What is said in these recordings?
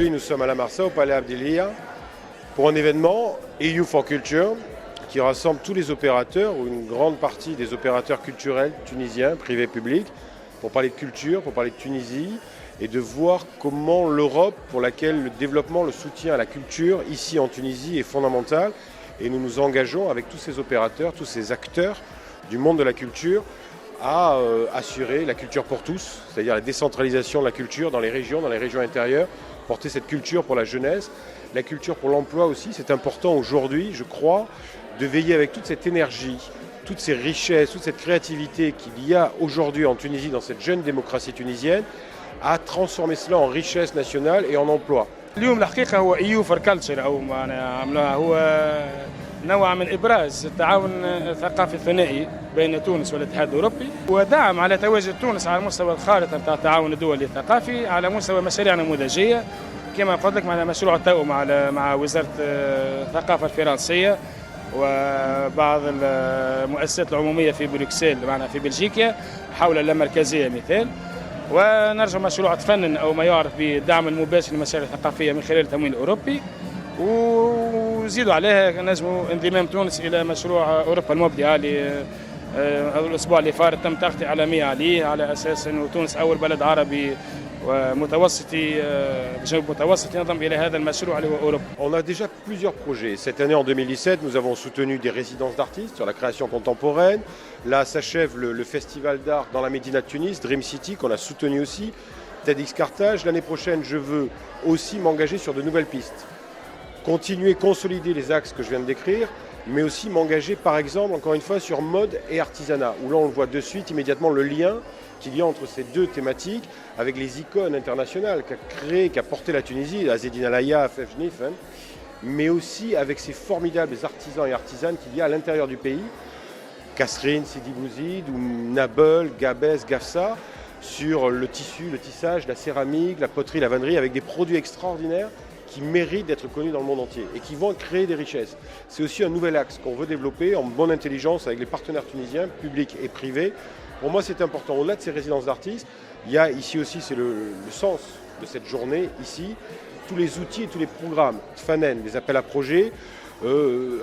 Aujourd'hui, nous sommes à la Marsa, au Palais Abdelia, pour un événement EU for Culture qui rassemble tous les opérateurs, ou une grande partie des opérateurs culturels tunisiens, privés, publics, pour parler de culture, pour parler de Tunisie, et de voir comment l'Europe, pour laquelle le développement, le soutien à la culture, ici en Tunisie, est fondamental. Et nous nous engageons avec tous ces opérateurs, tous ces acteurs du monde de la culture, à assurer la culture pour tous, c'est-à-dire la décentralisation de la culture dans les régions intérieures, porter cette culture pour la jeunesse, la culture pour l'emploi aussi. C'est important aujourd'hui, je crois, de veiller avec toute cette énergie, toutes ces richesses, toute cette créativité qu'il y a aujourd'hui en Tunisie, dans cette jeune démocratie tunisienne, à transformer cela en richesse nationale et en emploi. اليوم الحقيقة هو EU for Culture أو معناها عملوها هو نوع من إبراز التعاون الثقافي الثنائي بين تونس والاتحاد الأوروبي ودعم على تواجد تونس على مستوى الخارطة نتاع التعاون الدولي الثقافي على مستوى مشاريع نموذجية كما قلت لك مع مشروع التوأم مع وزارة الثقافة الفرنسية وبعض المؤسسات العمومية في بروكسل معنا في بلجيكا حول اللامركزية مثال ونرجع مشروع تفنن أو ما يعرف بالدعم المباشر للمشاريع الثقافية من خلال التمويل الأوروبي وزيدوا عليها نجموا انضمام تونس إلى مشروع أوروبا المبدعة الأسبوع اللي فات تم تغطية عالمية عليه على أساس أنه تونس أول بلد عربي ومتوسطي بجنوب متوسط ينضم إلى هذا المشروع اللي هو أوروبا. On a déjà plusieurs projets. Cette année, en 2017, nous avons soutenu des résidences d'artistes sur la création contemporaine. Là s'achève le festival d'art dans la Médina de Tunis, Dream City, qu'on a soutenu aussi. TEDx Carthage. L'année prochaine, je veux aussi m'engager sur de nouvelles pistes. Continuer, consolider les axes que je viens de décrire, mais aussi m'engager, par exemple, encore une fois, sur mode et artisanat, où là, on le voit de suite, immédiatement, le lien qu'il y a entre ces deux thématiques, avec les icônes internationales qu'a créé, qu'a porté la Tunisie, Azzedine Alaïa, Afef Jniffen, mais aussi avec ces formidables artisans et artisanes qu'il y a à l'intérieur du pays, Kasserine, Sidi Bouzid, ou Nabel, Gabès, Gafsa, sur le tissu, le tissage, la céramique, la poterie, la vannerie, avec des produits extraordinaires qui méritent d'être connus dans le monde entier et qui vont créer des richesses. C'est aussi un nouvel axe qu'on veut développer en bonne intelligence avec les partenaires tunisiens, publics et privés. Pour moi, c'est important. Au-delà de ces résidences d'artistes, il y a ici aussi, c'est le sens de cette journée, ici, tous les outils et tous les programmes, FANEN, des appels à projets,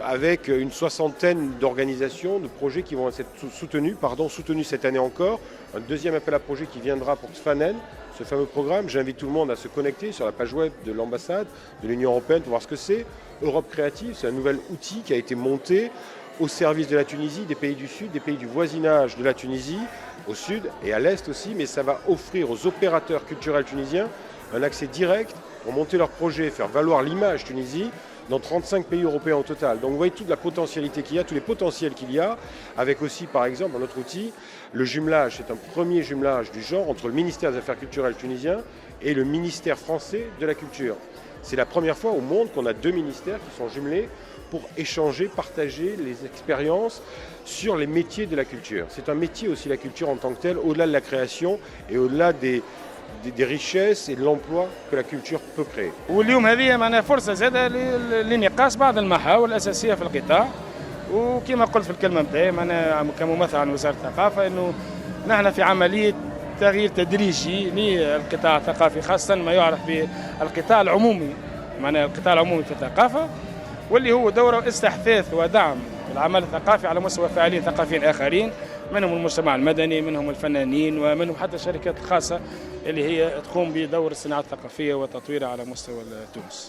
avec une soixantaine d'organisations, de projets qui vont être soutenus cette année encore. Un deuxième appel à projet qui viendra pour FANEN, ce fameux programme. J'invite tout le monde à se connecter sur la page web de l'ambassade de l'Union européenne pour voir ce que c'est. Europe Créative, c'est un nouvel outil qui a été monté au service de la Tunisie, des pays du Sud, des pays du voisinage de la Tunisie, au Sud et à l'Est aussi, mais ça va offrir aux opérateurs culturels tunisiens un accès direct pour monter leurs projets, faire valoir l'image Tunisie dans 35 pays européens au total. Donc vous voyez toute la potentialité qu'il y a, tous les potentiels qu'il y a, avec aussi par exemple un autre outil, le jumelage. C'est un premier jumelage du genre entre le ministère des Affaires culturelles tunisien et le ministère français de la culture. C'est la première fois au monde qu'on a deux ministères qui sont jumelés pour échanger, partager les expériences sur les métiers de la culture. C'est un métier aussi la culture en tant que telle, au-delà de la création et au-delà des richesses et de l'emploi que la culture peut créer. واليوم هذه معناها فرصة زادة لنقاش بعض المحاور الأساسية في القطاع وكما قلت في الكلمة نتاعي أنا كممثل عن وزارة الثقافة إنه نحن في عملية تغيير تدريجي للقطاع الثقافي خاصة ما يعرف بالقطاع العمومي معناها القطاع العمومي في الثقافة واللي هو دوره استحداث ودعم العمل الثقافي على مستوى فاعلين ثقافيين آخرين منهم المجتمع المدني منهم الفنانين ومنهم حتى الشركات الخاصة اللي هي تقوم بدور الصناعة الثقافية وتطويرها على مستوى تونس.